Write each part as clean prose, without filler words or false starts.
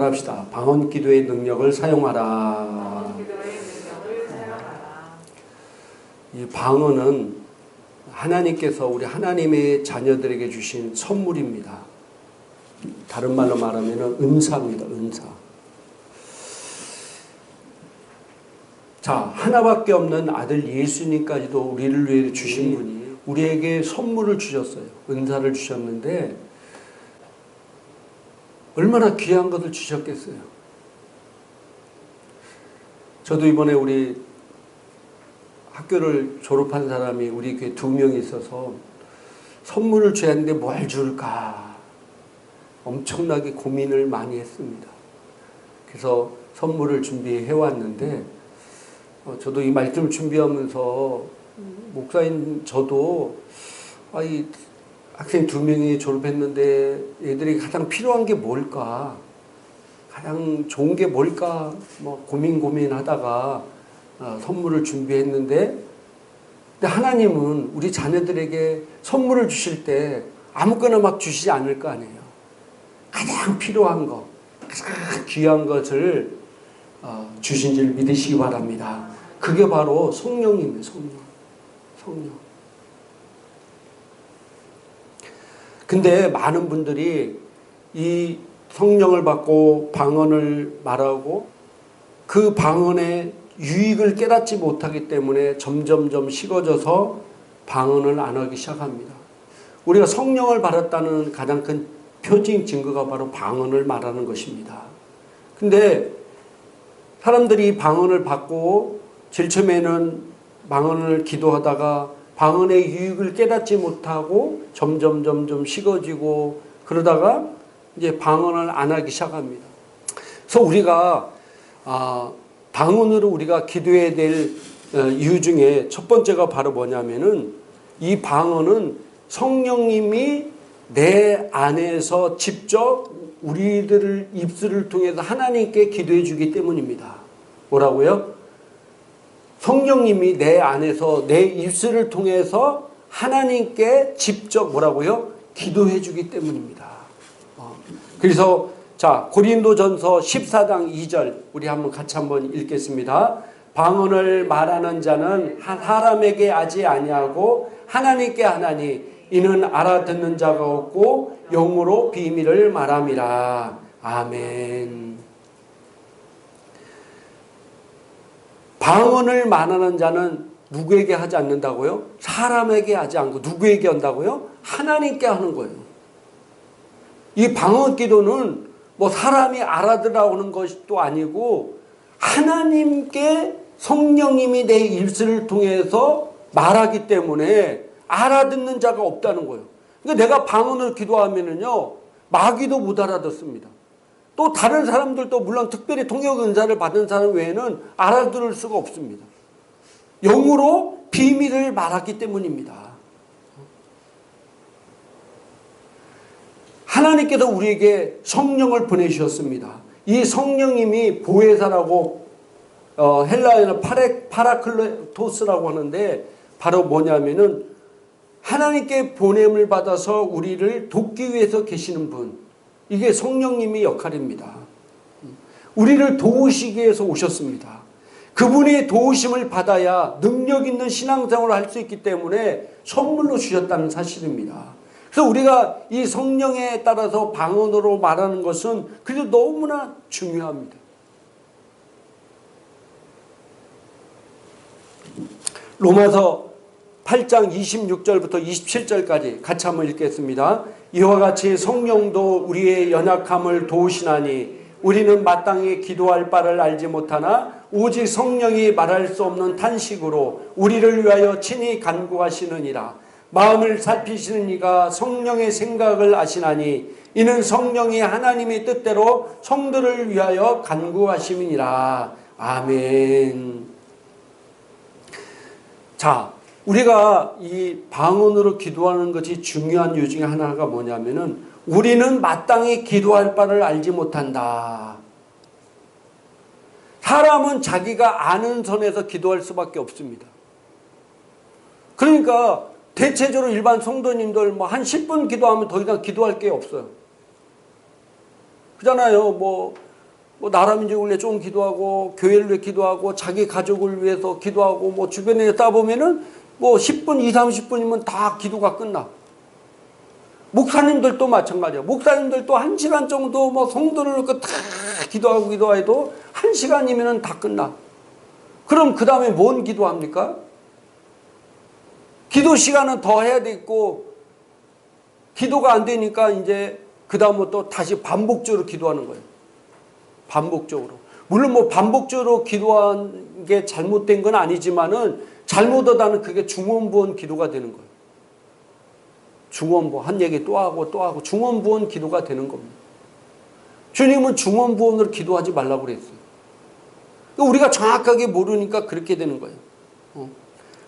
합시다. 방언 기도의 능력을 사용하라. 이 방언은 하나님께서 우리 하나님의 자녀들에게 주신 선물입니다. 다른 말로 말하면 은사입니다. 은사. 자, 하나밖에 없는 아들 예수님까지도 우리를 위해 주신 분이 우리에게 선물을 주셨어요. 은사를 주셨는데 얼마나 귀한 것을 주셨겠어요. 저도 이번에 우리 학교를 졸업한 사람이 우리 교회 2명이 있어서 선물을 줘야 하는데 뭘 줄까 엄청나게 고민을 많이 했습니다. 그래서 선물을 준비해 왔는데 저도 이 말씀을 준비하면서 목사인 저도 이 학생 2명이 졸업했는데 애들이 가장 필요한 게 뭘까, 가장 좋은 게 뭘까 고민하다가 선물을 준비했는데, 근데 하나님은 우리 자녀들에게 선물을 주실 때 아무거나 막 주시지 않을 거 아니에요. 가장 필요한 것, 가장 귀한 것을 주신 줄 믿으시기 바랍니다. 그게 바로 성령입니다. 성령. 근데 많은 분들이 이 성령을 받고 방언을 말하고 그 방언의 유익을 깨닫지 못하기 때문에 점점점 식어져서 방언을 안 하기 시작합니다. 우리가 성령을 받았다는 가장 큰 표징 증거가 바로 방언을 말하는 것입니다. 근데 사람들이 방언을 받고 제일 처음에는 방언을 기도하다가 방언의 유익을 깨닫지 못하고 점점 식어지고 그러다가 이제 방언을 안 하기 시작합니다. 그래서 우리가 방언으로 우리가 기도해야 될 이유 중에 첫 번째가 바로 뭐냐면은 이 방언은 성령님이 내 안에서 직접 우리들을 입술을 통해서 하나님께 기도해 주기 때문입니다. 뭐라고요? 성령님이 내 안에서 내 입술을 통해서 하나님께 직접 뭐라고요? 기도해 주기 때문입니다. 그래서 자, 고린도전서 14장 2절 우리 같이 한번 읽겠습니다. 방언을 말하는 자는 사람에게 하지 아니하고 하나님께 하나니 이는 알아듣는 자가 없고 영으로 비밀을 말함이라. 아멘. 방언을 말하는 자는 누구에게 하지 않는다고요? 사람에게 하지 않고 누구에게 한다고요? 하나님께 하는 거예요. 이 방언 기도는 사람이 알아들어오는 것도 아니고 하나님께 성령님이 내 입술을 통해서 말하기 때문에 알아듣는 자가 없다는 거예요. 그러니까 내가 방언을 기도하면은요, 마귀도 못 알아듣습니다. 또 다른 사람들도 물론 특별히 통역 은사를 받은 사람 외에는 알아들을 수가 없습니다. 영으로 비밀을 말하기 때문입니다. 하나님께서 우리에게 성령을 보내주셨습니다. 이 성령님이 보혜사라고 헬라어에는 파라클토스라고 하는데 바로 뭐냐면은 하나님께 보냄을 받아서 우리를 돕기 위해서 계시는 분, 이게 성령님의 역할입니다. 우리를 도우시기 위해서 오셨습니다. 그분의 도우심을 받아야 능력 있는 신앙생활을 할 수 있기 때문에 선물로 주셨다는 사실입니다. 그래서 우리가 이 성령에 따라서 방언으로 말하는 것은 그래도 너무나 중요합니다. 로마서 8장 26절부터 27절까지 같이 한번 읽겠습니다. 이와 같이 성령도 우리의 연약함을 도우시나니 우리는 마땅히 기도할 바를 알지 못하나 오직 성령이 말할 수 없는 탄식으로 우리를 위하여 친히 간구하시느니라. 마음을 살피시는 이가 성령의 생각을 아시나니 이는 성령이 하나님의 뜻대로 성도를 위하여 간구하심이니라. 아멘. 자, 우리가 이 방언으로 기도하는 것이 중요한 이유 중에 하나가 뭐냐면은 우리는 마땅히 기도할 바를 알지 못한다. 사람은 자기가 아는 선에서 기도할 수밖에 없습니다. 그러니까 대체적으로 일반 성도님들 한 10분 기도하면 더 이상 기도할 게 없어요. 그잖아요. 뭐 나라 민족을 위해 좀 기도하고 교회를 위해 기도하고 자기 가족을 위해서 기도하고 뭐 주변에 따보면은 뭐 10분, 20, 30분이면 다 기도가 끝나. 목사님들도 마찬가지야. 목사님들도 1시간 정도 뭐 성도를 놓고 다 기도하고 기도해도 1시간이면은 다 끝나. 그럼 그 다음에 뭔 기도합니까? 기도 시간은 더 해야 되고 기도가 안 되니까 이제 그 다음부터 다시 반복적으로 기도하는 거예요. 반복적으로. 물론 뭐 반복적으로 기도한 게 잘못된 건 아니지만은 잘못하다는 그게 중원부원 기도가 되는 거예요. 중원부 한 얘기 또 하고 또 하고 중원부원 기도가 되는 겁니다. 주님은 중원부원으로 기도하지 말라고 그랬어요. 우리가 정확하게 모르니까 그렇게 되는 거예요.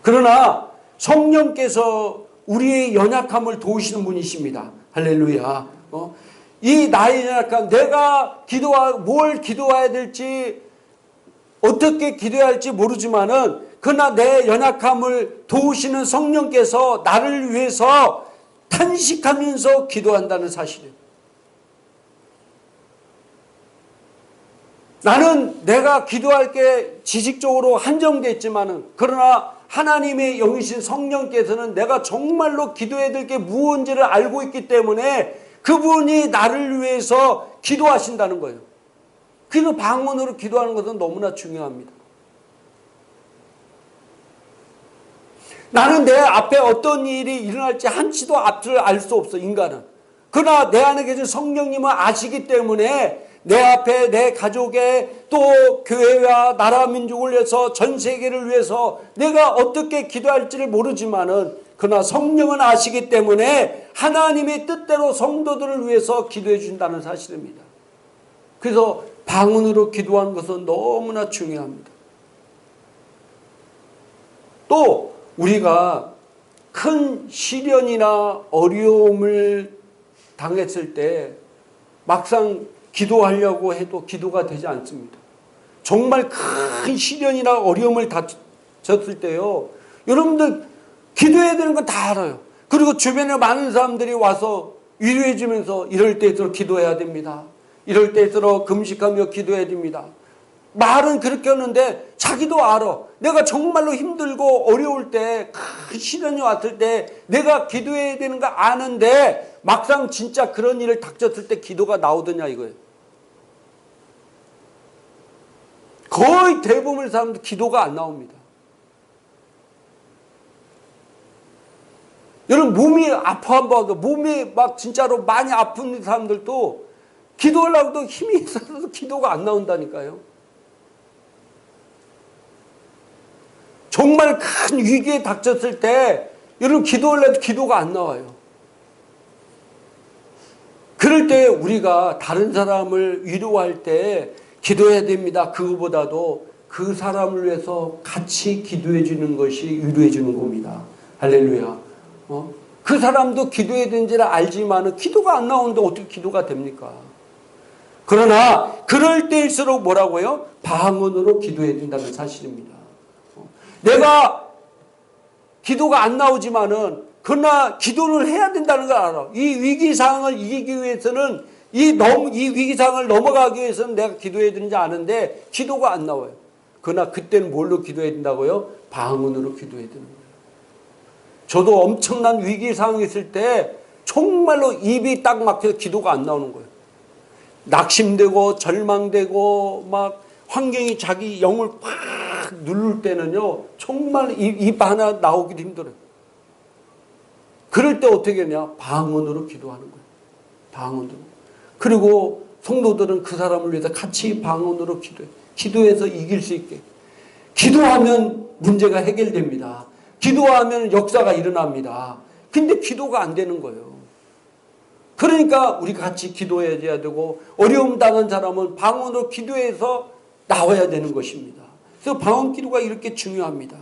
그러나 성령께서 우리의 연약함을 도우시는 분이십니다. 할렐루야. 이 나의 연약함, 내가 뭘 기도해야 될지, 어떻게 기도해야 할지 모르지만은, 그러나 내 연약함을 도우시는 성령께서 나를 위해서 탄식하면서 기도한다는 사실이에요. 나는 내가 기도할 게 지식적으로 한정되어 있지만은, 그러나 하나님의 영이신 성령께서는 내가 정말로 기도해야 될 게 무언지를 알고 있기 때문에 그분이 나를 위해서 기도하신다는 거예요. 그래서 방언으로 기도하는 것은 너무나 중요합니다. 나는 내 앞에 어떤 일이 일어날지 한치도 앞을 알 수 없어, 인간은. 그러나 내 안에 계신 성령님은 아시기 때문에 내 앞에 내 가족의 또 교회와 나라 민족을 위해서 전 세계를 위해서 내가 어떻게 기도할지를 모르지만은 그러나 성령은 아시기 때문에 하나님의 뜻대로 성도들을 위해서 기도해 준다는 사실입니다. 그래서 방언으로 기도하는 것은 너무나 중요합니다. 또 우리가 큰 시련이나 어려움을 당했을 때 막상 기도하려고 해도 기도가 되지 않습니다. 정말 큰 시련이나 어려움을 다쳤을 때요, 여러분들 기도해야 되는 건 다 알아요. 그리고 주변에 많은 사람들이 와서 위로해 주면서 이럴 때일수록 기도해야 됩니다. 이럴 때일수록 금식하며 기도해야 됩니다. 말은 그렇게 하는데 자기도 알아. 내가 정말로 힘들고 어려울 때, 큰 시련이 왔을 때 내가 기도해야 되는 거 아는데 막상 진짜 그런 일을 닥쳤을 때 기도가 나오더냐 이거예요. 거의 대부분의 사람들 기도가 안 나옵니다. 여러분 몸이 아파하고 몸이 막 진짜로 많이 아픈 사람들도 기도하려고 해도 힘이 있어서 기도가 안 나온다니까요. 정말 큰 위기에 닥쳤을 때 여러분 기도하려고 해도 기도가 안 나와요. 그럴 때 우리가 다른 사람을 위로할 때 기도해야 됩니다. 그거보다도 그 사람을 위해서 같이 기도해 주는 것이 위로해 주는 겁니다. 할렐루야. 그 사람도 기도해야 되는지를 알지만 기도가 안 나오는데 어떻게 기도가 됩니까? 그러나 그럴 때일수록 뭐라고요? 방언으로 기도해야 된다는 사실입니다. 내가 기도가 안 나오지만은 그러나 기도를 해야 된다는 걸 알아. 이 위기 상황을 이기기 위해서는 이 위기 상황을 넘어가기 위해서는 내가 기도해야 되는지 아는데 기도가 안 나와요. 그러나 그때는 뭘로 기도해야 된다고요? 방언으로 기도해야 되는 거예요. 저도 엄청난 위기 상황이 있을 때 정말로 입이 딱 막혀서 기도가 안 나오는 거예요. 낙심되고 절망되고 막 환경이 자기 영을 팍 누를 때는요, 정말 입 하나 나오기도 힘들어요. 그럴 때 어떻게 하냐? 방언으로 기도하는 거예요. 방언으로. 그리고 성도들은 그 사람을 위해서 같이 방언으로 기도해요. 기도해서 이길 수 있게. 기도하면 문제가 해결됩니다. 기도하면 역사가 일어납니다. 근데 기도가 안 되는 거예요. 그러니까 우리가 같이 기도해야 되고 어려움 당한 사람은 방언으로 기도해서 나와야 되는 것입니다. 그래서 방언 기도가 이렇게 중요합니다.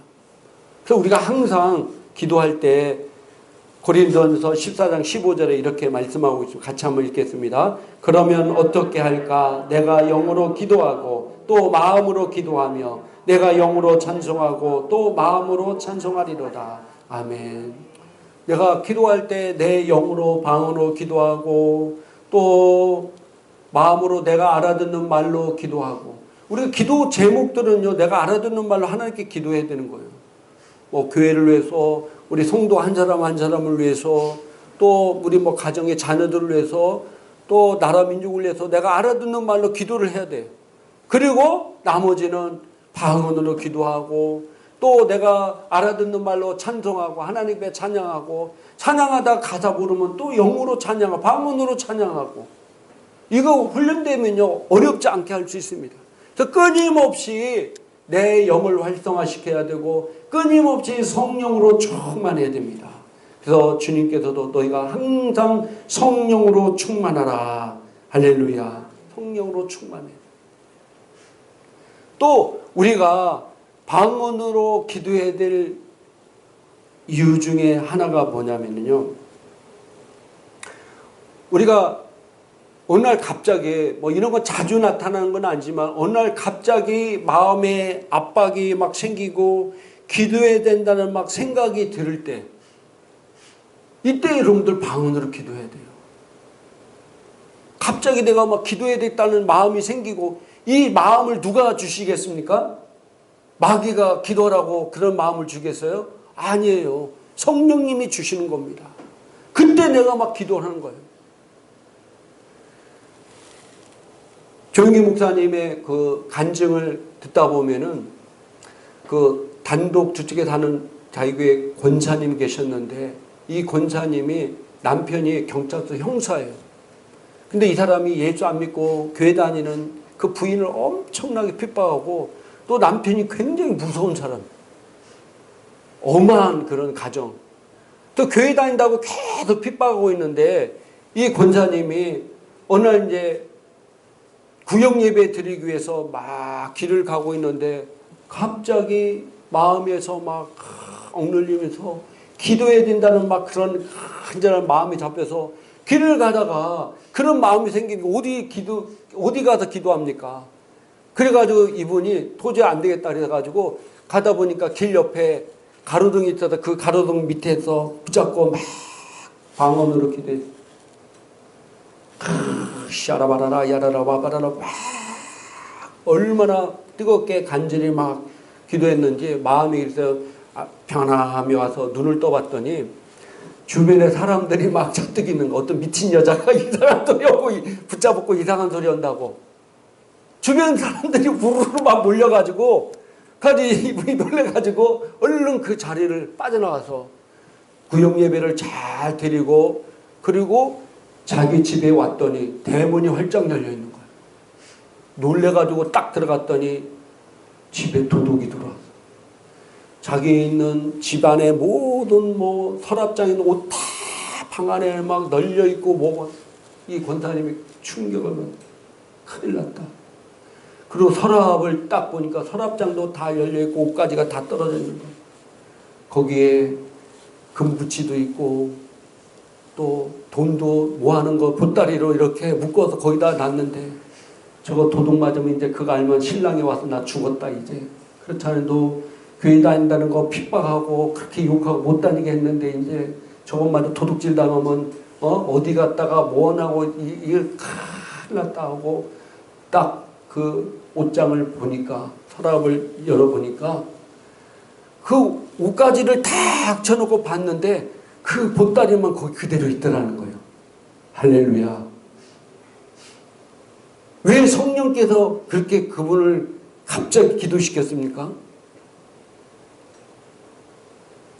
그래서 우리가 항상 기도할 때 고린도전서 14장 15절에 이렇게 말씀하고 있습니다. 같이 한번 읽겠습니다. 그러면 어떻게 할까? 내가 영으로 기도하고 또 마음으로 기도하며 내가 영으로 찬송하고 또 마음으로 찬송하리로다. 아멘. 내가 기도할 때 내 영으로 방언으로 기도하고 또 마음으로 내가 알아듣는 말로 기도하고, 우리가 기도 제목들은요, 내가 알아듣는 말로 하나님께 기도해야 되는 거예요. 뭐 교회를 위해서, 우리 성도 한 사람 한 사람을 위해서, 또 우리 뭐 가정의 자녀들을 위해서, 또 나라 민족을 위해서 내가 알아듣는 말로 기도를 해야 돼요. 그리고 나머지는 방언으로 기도하고, 또 내가 알아듣는 말로 찬송하고, 하나님께 찬양하고, 찬양하다 가사 부르면 또 영으로 찬양하고, 방언으로 찬양하고. 이거 훈련되면요, 어렵지 않게 할 수 있습니다. 그래서 끊임없이 내 영을 활성화시켜야 되고, 끊임없이 성령으로 충만해야 됩니다. 그래서 주님께서도 너희가 항상 성령으로 충만하라. 할렐루야. 성령으로 충만해. 또 우리가 방언으로 기도해야 될 이유 중에 하나가 뭐냐면요, 우리가 어느 날 갑자기, 뭐 이런 건 자주 나타나는 건 아니지만, 어느 날 갑자기 마음에 압박이 막 생기고 기도해야 된다는 막 생각이 들을 때, 이때 여러분들 방언으로 기도해야 돼요. 갑자기 내가 막 기도해야 되겠다는 마음이 생기고, 이 마음을 누가 주시겠습니까? 마귀가 기도하라고 그런 마음을 주겠어요? 아니에요. 성령님이 주시는 겁니다. 그때 내가 막 기도하는 거예요. 조영기 목사님의 그 간증을 듣다 보면은, 그 단독 주택에 사는 자기교회 권사님이 계셨는데, 이 권사님이 남편이 경찰서 형사예요. 근데 이 사람이 예수 안 믿고 교회 다니는 그 부인을 엄청나게 핍박하고, 또 남편이 굉장히 무서운 사람, 엄한 그런 가정, 또 교회 다닌다고 계속 핍박하고 있는데, 이 권사님이 어느 날 이제 구역 예배 드리기 위해서 막 길을 가고 있는데, 갑자기 마음에서 막 억눌리면서 기도해야 된다는 막 그런 간절한 마음이 잡혀서 길을 가다가 그런 마음이 생기니까 어디 가서 기도합니까? 그래가지고 이분이 도저히 안 되겠다 그래가지고 가다 보니까 길 옆에 가로등이 있어서 그 가로등 밑에서 붙잡고 막 방언으로 기도해. 샤라바라라 야라라바바라라 막 얼마나 뜨겁게 간절히 막 기도했는지 마음이 그래서 편안함이 와서 눈을 떠봤더니 주변에 사람들이 막 잔뜩 있는 거, 어떤 미친 여자가 이상한 소리 하고 붙잡고 이상한 소리 한다고 주변 사람들이 우르르 막 몰려가지고, 가지 이분이 놀래가지고 얼른 그 자리를 빠져나가서 구역 예배를 잘 드리고, 그리고 자기 집에 왔더니 대문이 활짝 열려 있는 거예요. 놀래가지고 딱 들어갔더니 집에 도둑이 들어왔어. 자기 있는 집안의 모든 뭐 서랍장에 있는 옷 다 방 안에 막 널려 있고, 뭐 이 권사님이 충격을 받고 큰일 났다. 그리고 서랍을 딱 보니까 서랍장도 다 열려 있고 옷가지가 다 떨어져 있는 거예요. 거기에 금붙이도 있고, 또 돈도 모아놓은 거 보따리로 이렇게 묶어서 거기다 놨는데, 저거 도둑 맞으면 이제 그거 알면 신랑이 와서 나 죽었다 이제. 그렇지 않아도 교회 다닌다는 거 핍박하고 그렇게 욕하고 못 다니게 했는데, 이제 저것마저 도둑질 당하면 어디 갔다가 뭐하고 이게 큰일 났다 하고, 딱 그 옷장을 보니까, 서랍을 열어보니까 그 옷가지를 다 쳐놓고 봤는데 그 보따리만 거기 그대로 있더라는 거예요. 할렐루야. 왜 성령께서 그렇게 그분을 갑자기 기도시켰습니까?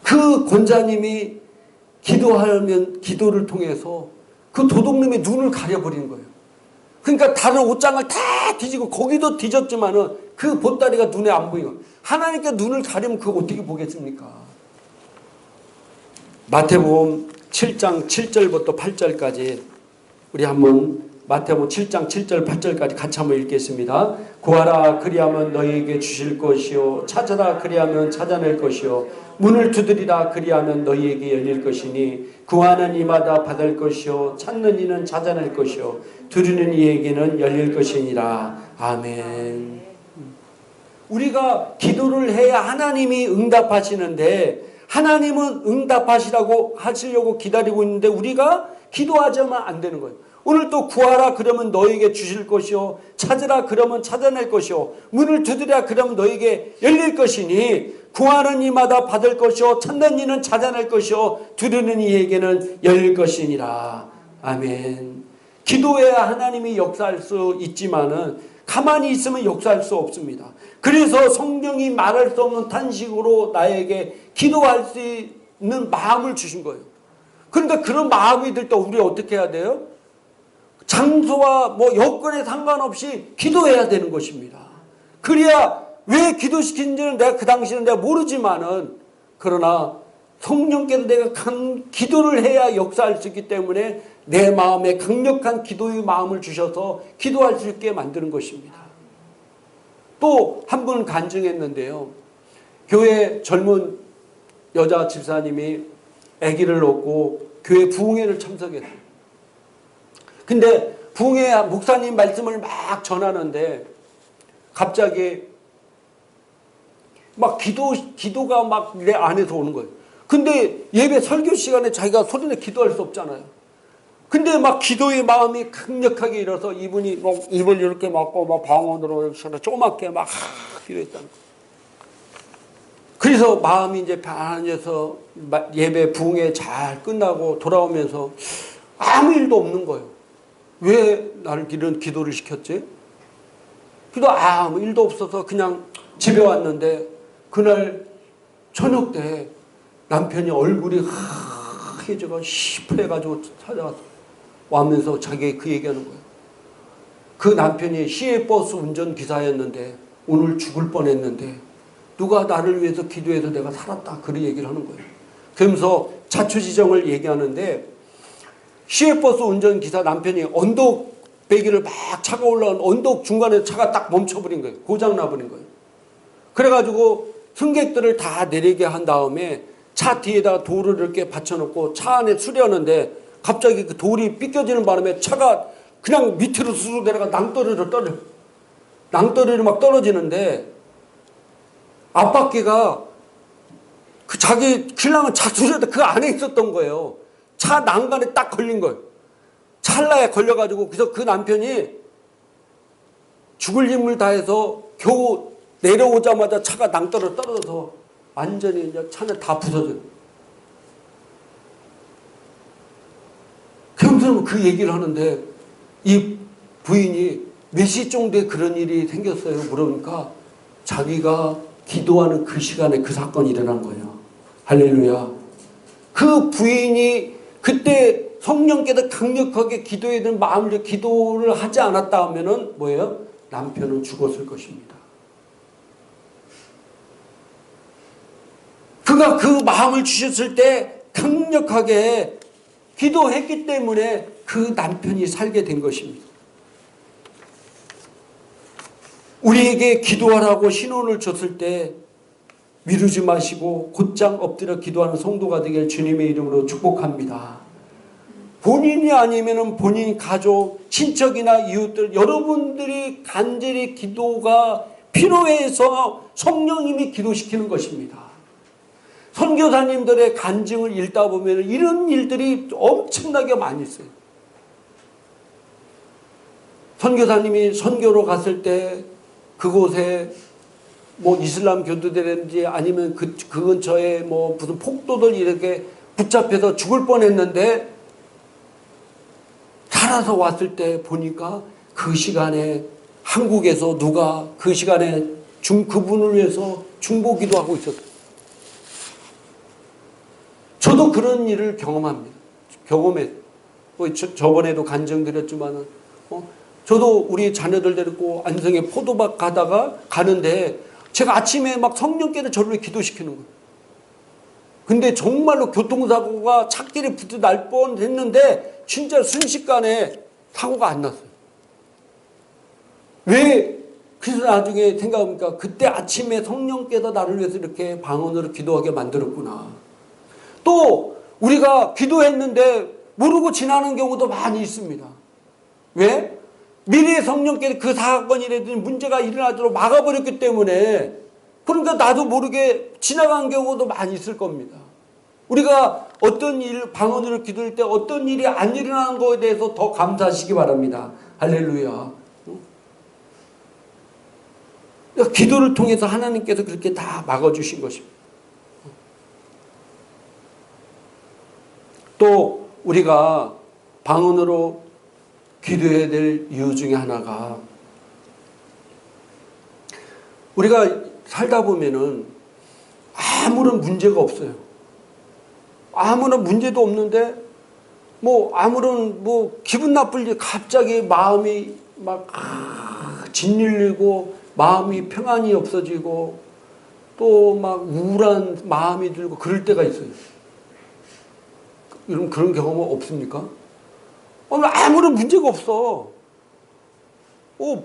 그 권사님이 기도하면 기도를 통해서 그 도둑놈의 눈을 가려버리는 거예요. 그러니까 다른 옷장을 다 뒤지고, 거기도 뒤졌지만은 그 보따리가 눈에 안 보이고, 하나님께 눈을 가리면 그거 어떻게 보겠습니까? 마태복음 7장 7절부터 8절까지 우리 한번 마태복음 7장 7절 8절까지 같이 한번 읽겠습니다. 구하라 그리하면 너희에게 주실 것이요, 찾아라 그리하면 찾아낼 것이요, 문을 두드리라 그리하면 너희에게 열릴 것이니, 구하는 이마다 받을 것이요, 찾는 이는 찾아낼 것이요, 두드리는 이에게는 열릴 것이니라. 아멘. 우리가 기도를 해야 하나님이 응답하시는데, 하나님은 응답하시라고 하시려고 기다리고 있는데 우리가 기도하자면 안 되는 거예요. 오늘 또 구하라 그러면 너에게 주실 것이요 찾으라 그러면 찾아낼 것이요 문을 두드리라 그러면 너에게 열릴 것이니 구하는 이마다 받을 것이요 찾는 이는 찾아낼 것이요 두드리는 이에게는 열릴 것이니라. 아멘. 기도해야 하나님이 역사할 수 있지만은 가만히 있으면 역사할 수 없습니다. 그래서 성령이 말할 수 없는 탄식으로 나에게 기도할 수 있는 마음을 주신 거예요. 그런데 그런 마음이 들 때 우리 어떻게 해야 돼요? 장소와 뭐 여건에 상관없이 기도해야 되는 것입니다. 그래야 왜 기도시키는지는 내가 그 당시에는 내가 모르지만은 그러나 성령께서 내가 기도를 해야 역사할 수 있기 때문에 내 마음에 강력한 기도의 마음을 주셔서 기도할 수 있게 만드는 것입니다. 또 한 분 간증했는데요. 교회 젊은 여자 집사님이 아기를 얻고 교회 부흥회를 참석했어요. 근데 부흥회 목사님 말씀을 막 전하는데 갑자기 막 기도가 막 내 안에서 오는 거예요. 근데 예배 설교 시간에 자기가 소리내 기도할 수 없잖아요. 근데 막 기도의 마음이 강력하게 일어서 이분이 막 입을 이렇게 막고 막 방언으로 조그맣게 막 기도했다는 거예요. 그래서 마음이 이제 편안해서 예배 부흥회 잘 끝나고 돌아오면서 아무 일도 없는 거예요. 왜 나를 이런 기도를 시켰지? 그래도 아무 일도 없어서 그냥 집에 왔는데 그날 저녁 때 남편이 얼굴이 하얘져가 시퍼해가지고 찾아와서 와면서 자기 그 얘기하는 거예요. 그 남편이 시외버스 운전기사였는데 오늘 죽을 뻔했는데 누가 나를 위해서 기도해서 내가 살았다. 그런 얘기를 하는 거예요. 그러면서 자초지정을 얘기하는데 시외버스 운전기사 남편이 언덕배기를 막 차가 올라온 언덕 중간에 차가 딱 멈춰버린 거예요. 고장나버린 거예요. 그래가지고 승객들을 다 내리게 한 다음에 차 뒤에다가 돌을 이렇게 받쳐놓고 차 안에 수리하는데 갑자기 그 돌이 삐껴지는 바람에 차가 그냥 밑으로 스르르 내려가 낭떠러리로 떨어져. 낭떠러리로 막 떨어지는데 앞바퀴가 그 자기 신랑은 차 수리하다 그 안에 있었던 거예요. 차 난간에 딱 걸린 거예요. 찰나에 걸려가지고 그래서 그 남편이 죽을 힘을 다해서 겨우 내려오자마자 차가 낭떠러 떨어져서 완전히 이제 차는 다 부서져요. 그러면서 그 얘기를 하는데 이 부인이 몇 시 정도에 그런 일이 생겼어요? 물으니까 자기가 기도하는 그 시간에 그 사건이 일어난 거예요. 할렐루야. 그 부인이 그때 성령께서 강력하게 기도해야 되는 마음을 기도를 하지 않았다 하면은 뭐예요? 남편은 죽었을 것입니다. 그가 그 마음을 주셨을 때 강력하게 기도했기 때문에 그 남편이 살게 된 것입니다. 우리에게 기도하라고 신원을 줬을 때 미루지 마시고 곧장 엎드려 기도하는 성도가 되길 주님의 이름으로 축복합니다. 본인이 아니면 본인 가족, 친척이나 이웃들 여러분들이 간절히 기도가 필요해서 성령님이 기도시키는 것입니다. 선교사님들의 간증을 읽다 보면 이런 일들이 엄청나게 많이 있어요. 선교사님이 선교로 갔을 때 그곳에 뭐 이슬람 교도들인지 아니면 그 근처에 뭐 무슨 폭도들 이렇게 붙잡혀서 죽을 뻔했는데 살아서 왔을 때 보니까 그 시간에 한국에서 누가 그 시간에 그분을 위해서 중보기도 하고 있었어요. 저도 그런 일을 경험합니다. 경험했어요. 저번에도 간증드렸지만은 저도 우리 자녀들 데리고 안성에 포도밭 가는데 제가 아침에 막 성령께서 저를 기도시키는 거예요. 근데 정말로 교통사고가 찻길에 붙어 날 뻔했는데 진짜 순식간에 사고가 안 났어요. 왜? 그래서 나중에 생각해보니까 그때 아침에 성령께서 나를 위해서 이렇게 방언으로 기도하게 만들었구나. 또 우리가 기도했는데 모르고 지나는 경우도 많이 있습니다. 왜? 미래의 성령께서 그 사건이라든지 문제가 일어나도록 막아버렸기 때문에 그러니까 나도 모르게 지나간 경우도 많이 있을 겁니다. 우리가 어떤 일, 방언으로 기도할 때 어떤 일이 안 일어나는 것에 대해서 더 감사하시기 바랍니다. 할렐루야. 기도를 통해서 하나님께서 그렇게 다 막아주신 것입니다. 또 우리가 방언으로 기도해야 될 이유 중에 하나가, 우리가 살다 보면은 아무런 문제가 없어요. 아무런 문제도 없는데 아무런 기분 나쁠 일, 갑자기 마음이 막 짓눌리고 마음이 평안이 없어지고 또 막 우울한 마음이 들고 그럴 때가 있어요. 여러분 그런 경험은 없습니까? 아무런 문제가 없어.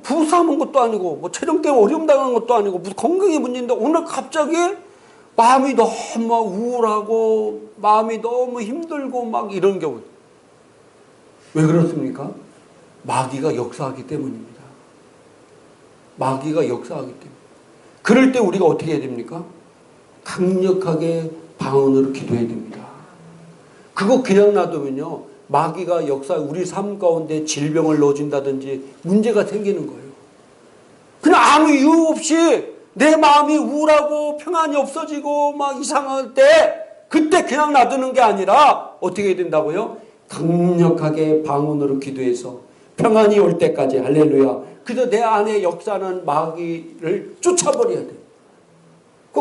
부상한 것도 아니고 촬영 때문에 어려움 당한 것도 아니고 무슨 건강에 문제인데 오늘 갑자기 마음이 너무 우울하고 마음이 너무 힘들고 막 이런 경우. 왜 그렇습니까? 마귀가 역사하기 때문입니다. 마귀가 역사하기 때문에. 그럴 때 우리가 어떻게 해야 됩니까? 강력하게 방언으로 기도해야 됩니다. 그거 그냥 놔두면요, 마귀가 우리 삶 가운데 질병을 넣어준다든지 문제가 생기는 거예요. 그냥 아무 이유 없이 내 마음이 우울하고 평안이 없어지고 막 이상할 때 그때 그냥 놔두는 게 아니라 어떻게 해야 된다고요? 강력하게 방언으로 기도해서 평안이 올 때까지. 할렐루야. 그래서 내 안에 역사하는 마귀를 쫓아버려야 돼요.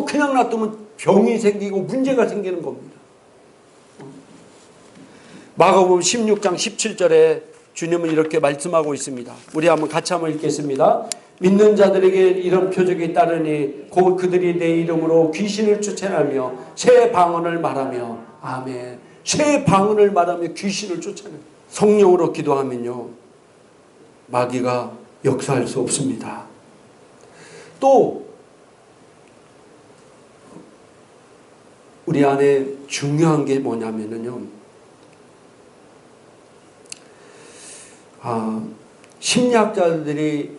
그냥 놔두면 병이 생기고 문제가 생기는 겁니다. 마가복음 16장 17절에 주님은 이렇게 말씀하고 있습니다. 우리 같이 한번 읽겠습니다. 믿는 자들에게 이런 표적이 따르니 곧 그들이 내 이름으로 귀신을 쫓아내며 새 방언을 말하며. 아멘. 새 방언을 말하며 귀신을 쫓아내. 성령으로 기도하면요, 마귀가 역사할 수 없습니다. 또 우리 안에 중요한 게 뭐냐면요, 심리학자들이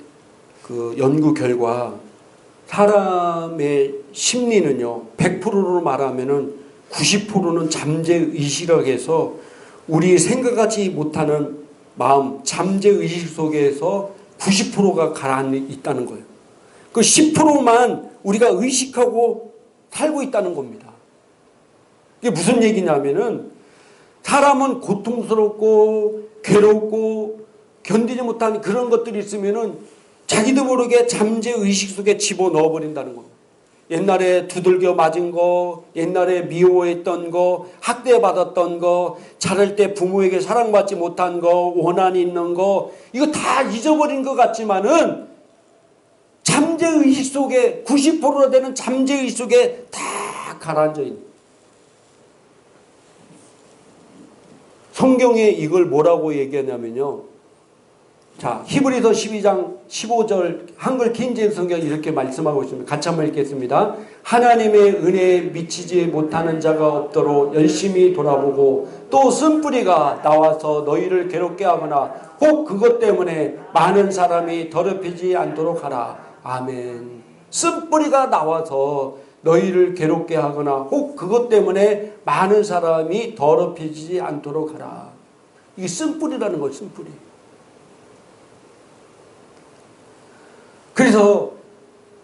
그 연구 결과 사람의 심리는요, 100%로 말하면은 90%는 잠재의식이라고 해서 우리 생각하지 못하는 마음, 잠재의식 속에서 90%가 가라앉아 있다는 거예요. 그 10%만 우리가 의식하고 살고 있다는 겁니다. 이게 무슨 얘기냐면은 사람은 고통스럽고 괴롭고 견디지 못하는 그런 것들이 있으면은 자기도 모르게 잠재의식 속에 집어넣어 버린다는 겁니다. 옛날에 두들겨 맞은 거, 옛날에 미워했던 거, 학대받았던 거, 자랄 때 부모에게 사랑받지 못한 거, 원한이 있는 거, 이거 다 잊어버린 것 같지만은 잠재의식 속에 90%나 되는 잠재의식 속에 다 가라앉아 있는. 성경에 이걸 뭐라고 얘기하냐면요, 자, 히브리서 12장 15절 한글 킹제임스 성경이 이렇게 말씀하고 있습니다. 같이 한번 읽겠습니다. 하나님의 은혜에 미치지 못하는 자가 없도록 열심히 돌아보고 또 쓴뿌리가 나와서 너희를 괴롭게 하거나 혹 그것 때문에 많은 사람이 더럽히지 않도록 하라. 아멘. 쓴뿌리가 나와서 너희를 괴롭게 하거나 혹 그것 때문에 많은 사람이 더럽히지 않도록 하라. 이게 쓴뿌리라는 거예요. 쓴뿌리. 그래서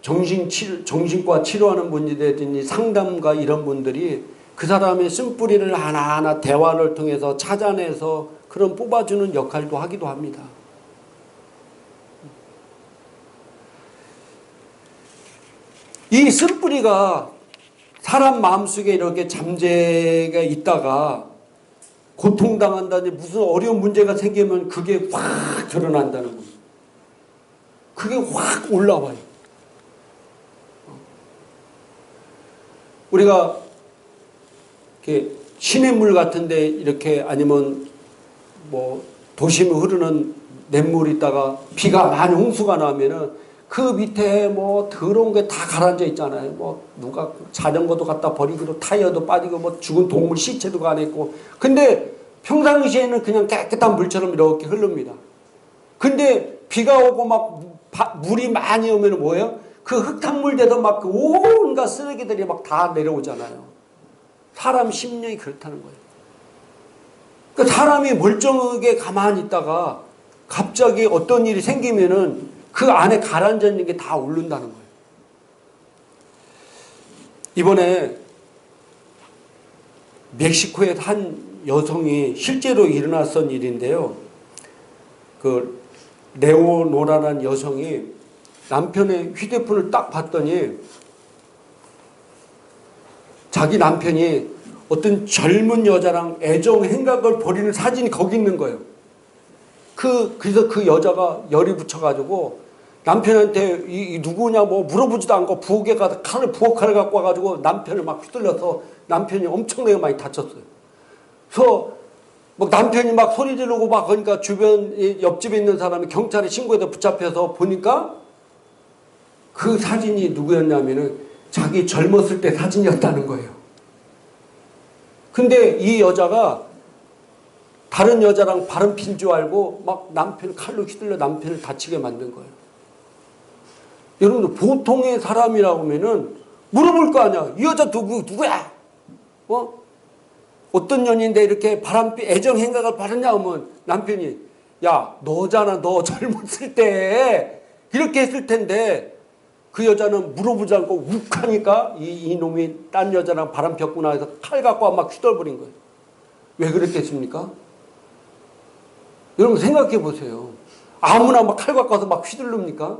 정신과 치료하는 분이든지 상담가 이런 분들이 그 사람의 쓴뿌리를 하나하나 대화를 통해서 찾아내서 그런 뽑아주는 역할도 하기도 합니다. 이 쓴뿌리가 사람 마음속에 이렇게 잠재가 있다가 고통당한다든지 무슨 어려운 문제가 생기면 그게 확 드러난다는 겁니다. 그게 확 올라와요. 우리가 이렇게 시냇물 같은데 이렇게 아니면 도심에 흐르는 냇물이 있다가 비가 많이 홍수가 나면은 그 밑에 더러운 게 다 가라앉아 있잖아요. 누가 자전거도 갖다 버리고 타이어도 빠지고 죽은 동물 시체도 가냈고. 근데 평상시에는 그냥 깨끗한 물처럼 이렇게 흐릅니다. 근데 비가 오고 물이 많이 오면 뭐예요? 그 흙탕물대도 온갖 쓰레기들이 다 내려오잖아요. 사람 심령이 그렇다는 거예요. 그러니까 사람이 멀쩡하게 가만히 있다가 갑자기 어떤 일이 생기면은 그 안에 가라앉아 있는 게 다 오른다는 거예요. 이번에 멕시코의 한 여성이 실제로 일어났던 일인데요. 그 레오노라라는 여성이 남편의 휴대폰을 딱 봤더니 자기 남편이 어떤 젊은 여자랑 애정 행각을 벌이는 사진이 거기 있는 거예요. 그래서 그 여자가 열이 붙여가지고 남편한테 이 누구냐 뭐 물어보지도 않고 부엌에 가서 부엌칼을 갖고 와가지고 남편을 막 휘둘러서 남편이 엄청나게 많이 다쳤어요. 그래서 막 남편이 막 소리 지르고 막 그러니까 주변 옆집에 있는 사람이 경찰에 신고해서 붙잡혀서 보니까 그 사진이 누구였냐면은 자기 젊었을 때 사진이었다는 거예요. 근데 이 여자가 다른 여자랑 바람 핀 줄 알고 막 남편 칼로 휘둘러 남편을 다치게 만든 거예요. 여러분들 보통의 사람이라고 하면은 물어볼 거 아니야. 이 여자 누구야? 어떤 년인데 이렇게 애정 행각을 바르냐 하면 남편이 야 너잖아. 너 젊었을 때 이렇게 했을 텐데 그 여자는 물어보지 않고 욱하니까 이놈이 딴 여자랑 바람 폈구나 해서 칼 갖고 막 휘둘러버린 거예요. 왜 그랬겠습니까? 여러분 생각해 보세요. 아무나 막 칼 갖고 와서 막 휘둘릅니까?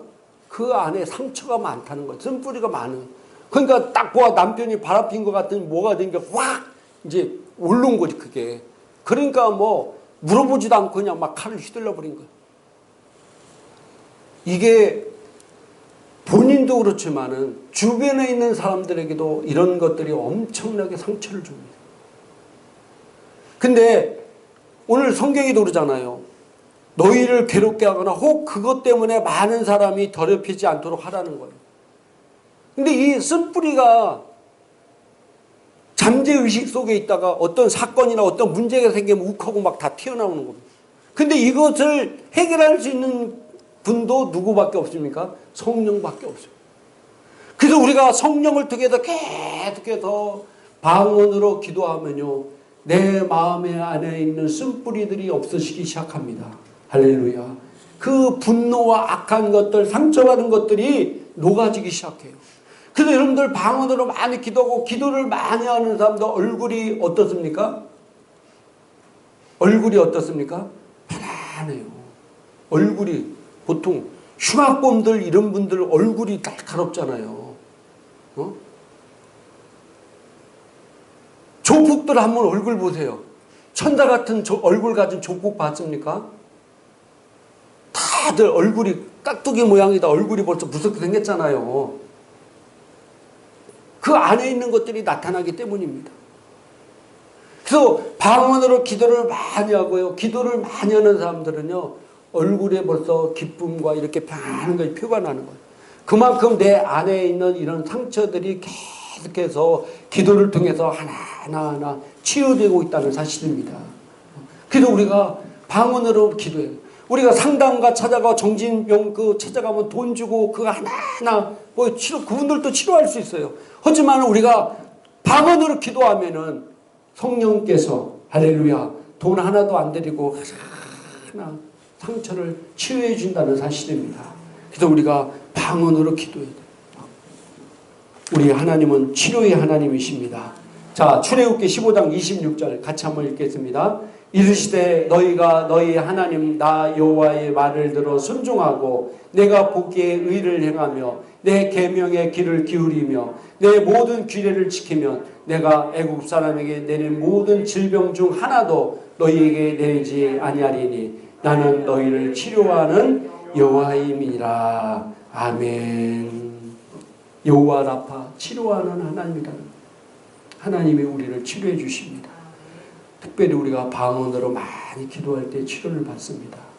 그 안에 상처가 많다는 거예요. 쓴뿌리가 많은. 그러니까 딱 보아 남편이 바람 핀 것 같더니 뭐가 된 게 확 이제 올라온 거지 그게. 그러니까 뭐 물어보지도 않고 그냥 막 칼을 휘둘러버린 거예요. 이게 본인도 그렇지만은 주변에 있는 사람들에게도 이런 것들이 엄청나게 상처를 줍니다. 근데 오늘 성경에도 그러잖아요. 너희를 괴롭게 하거나 혹 그것 때문에 많은 사람이 더럽히지 않도록 하라는 거예요. 근데 이 쓴뿌리가 잠재의식 속에 있다가 어떤 사건이나 어떤 문제가 생기면 욱하고 막 다 튀어나오는 겁니다. 근데 이것을 해결할 수 있는 분도 누구밖에 없습니까? 성령밖에 없어요. 그래서 우리가 성령을 통해서 계속해서 방언으로 기도하면요. 내 마음의 안에 있는 쓴뿌리들이 없어지기 시작합니다. 할렐루야. 그 분노와 악한 것들, 상처받은 것들이 녹아지기 시작해요. 그래서 여러분들 방언으로 많이 기도하고 기도를 많이 하는 사람도 얼굴이 어떻습니까? 얼굴이 어떻습니까? 편안해요. 얼굴이 보통 흉악범들 이런 분들 얼굴이 날카롭잖아요. 조폭들 한번 얼굴 보세요. 천사 같은 얼굴 가진 조폭 봤습니까? 다들 얼굴이 깍두기 모양이다. 얼굴이 벌써 무섭게 생겼잖아요. 그 안에 있는 것들이 나타나기 때문입니다. 그래서 방언으로 기도를 많이 하고요. 기도를 많이 하는 사람들은요. 얼굴에 벌써 기쁨과 이렇게 편안한 것이 표가 나는 거예요. 그만큼 내 안에 있는 이런 상처들이 계속해서 기도를 통해서 하나하나 치유되고 있다는 사실입니다. 그래서 우리가 방언으로 기도해요. 우리가 상담가 찾아가 정신병 찾아가면 돈 주고 그거 하나하나 뭐 그분들도 치료할 수 있어요. 하지만 우리가 방언으로 기도하면은 성령께서 할렐루야 돈 하나도 안 드리고 하나 상처를 치유해 준다는 사실입니다. 그래서 우리가 방언으로 기도해야 돼요. 우리 하나님은 치료의 하나님이십니다. 자, 출애굽기 15장 26절 같이 한번 읽겠습니다. 이르시되 너희가 너희 하나님 나 여호와의 말을 들어 순종하고 내가 보기에 의를 행하며 내 계명의 귀를 기울이며 내 모든 규례를 지키면 내가 애굽 사람에게 내린 모든 질병 중 하나도 너희에게 내리지 아니하리니 나는 너희를 치료하는 여호와임이라. 아멘. 여호와 라파 치료하는 하나님이다. 하나님이 우리를 치료해 주십니다. 특별히 우리가 방언으로 많이 기도할 때 치료를 받습니다.